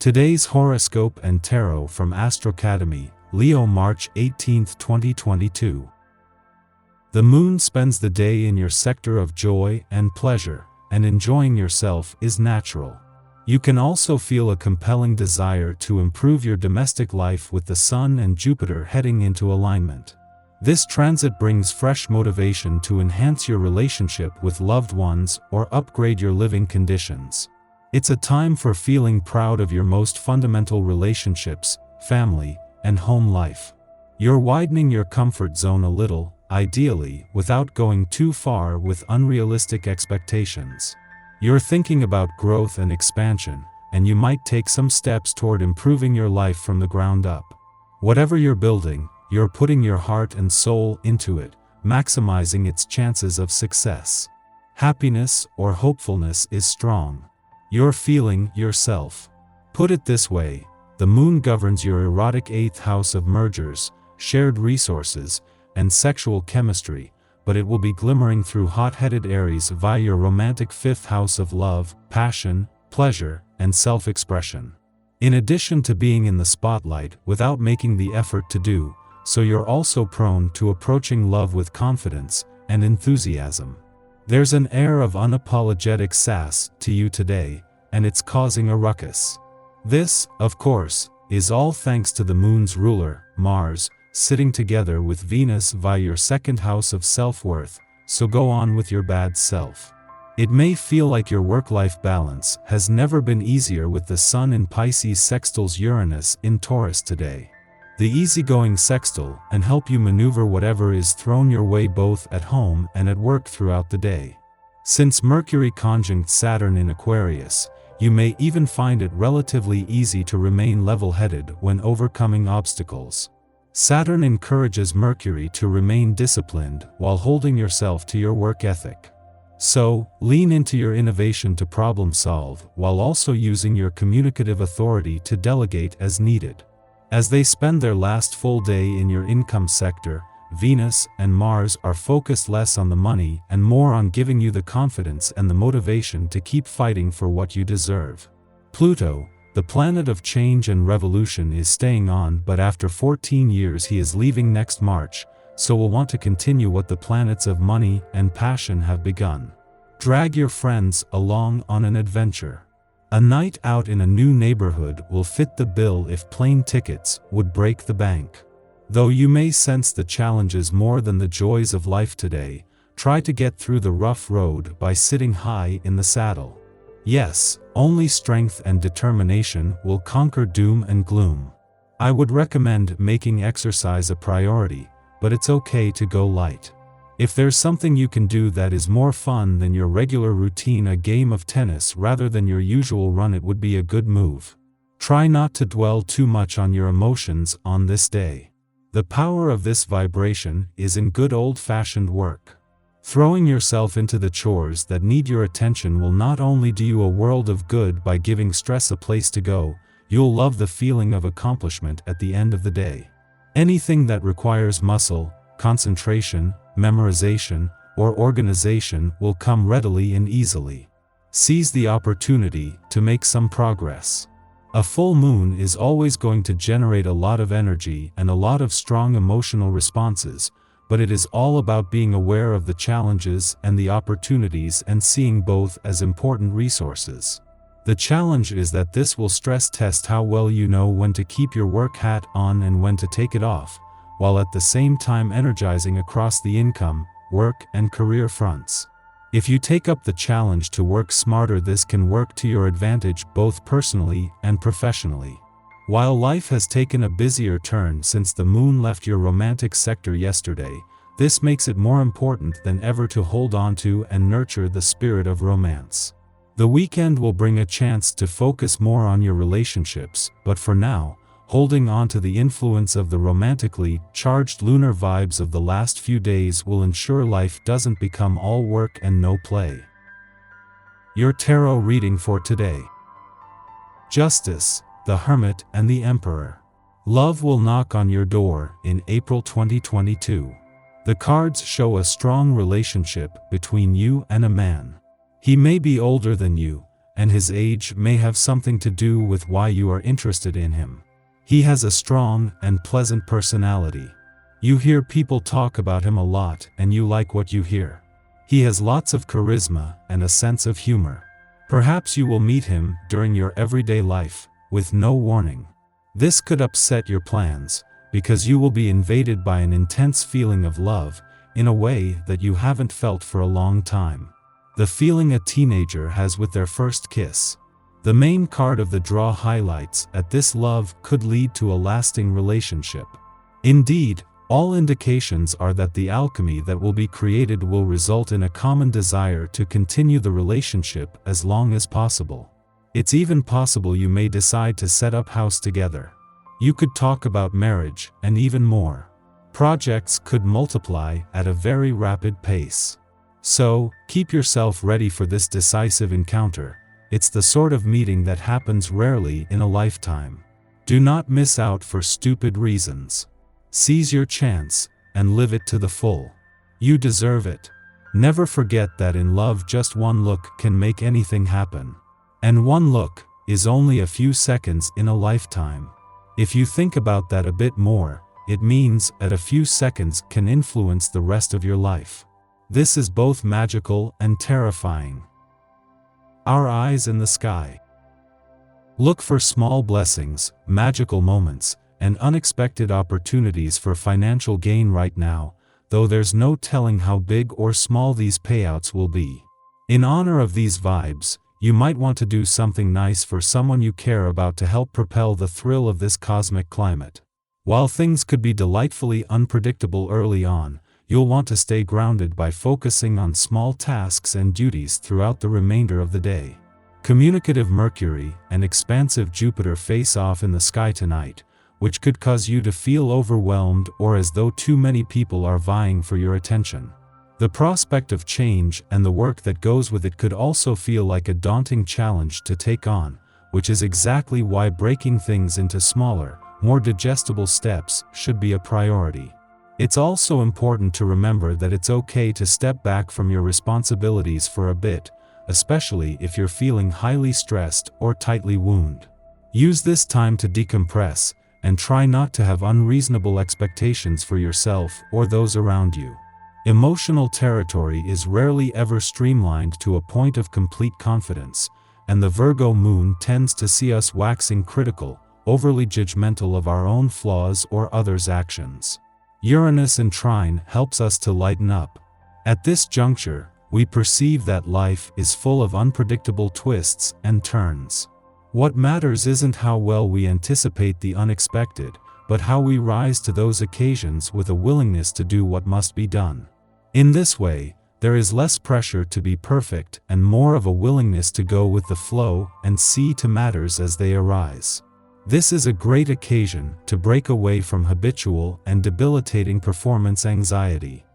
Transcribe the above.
Today's horoscope and tarot from Astrocademy, Leo March 18, 2022. The moon spends the day in your sector of joy and pleasure, and enjoying yourself is natural. You can also feel a compelling desire to improve your domestic life with the Sun and Jupiter heading into alignment. This transit brings fresh motivation to enhance your relationship with loved ones or upgrade your living conditions. It's a time for feeling proud of your most fundamental relationships, family, and home life. You're widening your comfort zone a little, ideally, without going too far with unrealistic expectations. You're thinking about growth and expansion, and you might take some steps toward improving your life from the ground up. Whatever you're building, you're putting your heart and soul into it, maximizing its chances of success. Happiness or hopefulness is strong. You're feeling yourself. Put it this way, the moon governs your erotic 8th house of mergers, shared resources, and sexual chemistry, but it will be glimmering through hot-headed Aries via your romantic 5th house of love, passion, pleasure, and self-expression. In addition to being in the spotlight without making the effort to do so, you're also prone to approaching love with confidence and enthusiasm. There's an air of unapologetic sass to you today, and it's causing a ruckus. This, of course, is all thanks to the moon's ruler, Mars, sitting together with Venus via your 2nd house of self-worth, so go on with your bad self. It may feel like your work-life balance has never been easier with the Sun in Pisces sextiles Uranus in Taurus today. The easygoing sextile can help you maneuver whatever is thrown your way both at home and at work throughout the day. Since Mercury conjunct Saturn in Aquarius, you may even find it relatively easy to remain level-headed when overcoming obstacles. Saturn encourages Mercury to remain disciplined while holding yourself to your work ethic. So, lean into your innovation to problem solve while also using your communicative authority to delegate as needed. As they spend their last full day in your income sector, Venus and Mars are focused less on the money and more on giving you the confidence and the motivation to keep fighting for what you deserve. Pluto, the planet of change and revolution, is staying on, but after 14 years he is leaving next March, so will want to continue what the planets of money and passion have begun. Drag your friends along on an adventure. A night out in a new neighborhood will fit the bill if plane tickets would break the bank. Though you may sense the challenges more than the joys of life today, try to get through the rough road by sitting high in the saddle. Yes, only strength and determination will conquer doom and gloom. I would recommend making exercise a priority, but it's okay to go light. If there's something you can do that is more fun than your regular routine, a game of tennis rather than your usual run, it would be a good move. Try not to dwell too much on your emotions on this day. The power of this vibration is in good old-fashioned work. Throwing yourself into the chores that need your attention will not only do you a world of good by giving stress a place to go, you'll love the feeling of accomplishment at the end of the day. Anything that requires muscle, concentration, memorization, or organization will come readily and easily. Seize the opportunity to make some progress. A full moon is always going to generate a lot of energy and a lot of strong emotional responses, but it is all about being aware of the challenges and the opportunities and seeing both as important resources. The challenge is that this will stress test how well you know when to keep your work hat on and when to take it off, while at the same time energizing across the income, work, and career fronts. If you take up the challenge to work smarter, this can work to your advantage both personally and professionally. While life has taken a busier turn since the moon left your romantic sector yesterday, this makes it more important than ever to hold on to and nurture the spirit of romance. The weekend will bring a chance to focus more on your relationships, but for now, holding on to the influence of the romantically charged lunar vibes of the last few days will ensure life doesn't become all work and no play. Your tarot reading for today. Justice, the Hermit, and the Emperor. Love will knock on your door in April 2022. The cards show a strong relationship between you and a man. He may be older than you, and his age may have something to do with why you are interested in him. He has a strong and pleasant personality. You hear people talk about him a lot and you like what you hear. He has lots of charisma and a sense of humor. Perhaps you will meet him during your everyday life, with no warning. This could upset your plans, because you will be invaded by an intense feeling of love, in a way that you haven't felt for a long time. The feeling a teenager has with their first kiss. The main card of the draw highlights that this love could lead to a lasting relationship. Indeed, all indications are that the alchemy that will be created will result in a common desire to continue the relationship as long as possible. It's even possible you may decide to set up house together. You could talk about marriage, and even more. Projects could multiply at a very rapid pace. So, keep yourself ready for this decisive encounter. It's the sort of meeting that happens rarely in a lifetime. Do not miss out for stupid reasons. Seize your chance, and live it to the full. You deserve it. Never forget that in love just one look can make anything happen. And one look is only a few seconds in a lifetime. If you think about that a bit more, it means that a few seconds can influence the rest of your life. This is both magical and terrifying. Our eyes in the sky. Look for small blessings, magical moments, and unexpected opportunities for financial gain right now, though there's no telling how big or small these payouts will be. In honor of these vibes, you might want to do something nice for someone you care about to help propel the thrill of this cosmic climate. While things could be delightfully unpredictable early on, you'll want to stay grounded by focusing on small tasks and duties throughout the remainder of the day. Communicative Mercury and expansive Jupiter face off in the sky tonight, which could cause you to feel overwhelmed or as though too many people are vying for your attention. The prospect of change and the work that goes with it could also feel like a daunting challenge to take on, which is exactly why breaking things into smaller, more digestible steps should be a priority. It's also important to remember that it's okay to step back from your responsibilities for a bit, especially if you're feeling highly stressed or tightly wound. Use this time to decompress, and try not to have unreasonable expectations for yourself or those around you. Emotional territory is rarely ever streamlined to a point of complete confidence, and the Virgo moon tends to see us waxing critical, overly judgmental of our own flaws or others' actions. Uranus in trine helps us to lighten up. At this juncture, we perceive that life is full of unpredictable twists and turns. What matters isn't how well we anticipate the unexpected, but how we rise to those occasions with a willingness to do what must be done. In this way, there is less pressure to be perfect and more of a willingness to go with the flow and see to matters as they arise. This is a great occasion to break away from habitual and debilitating performance anxiety.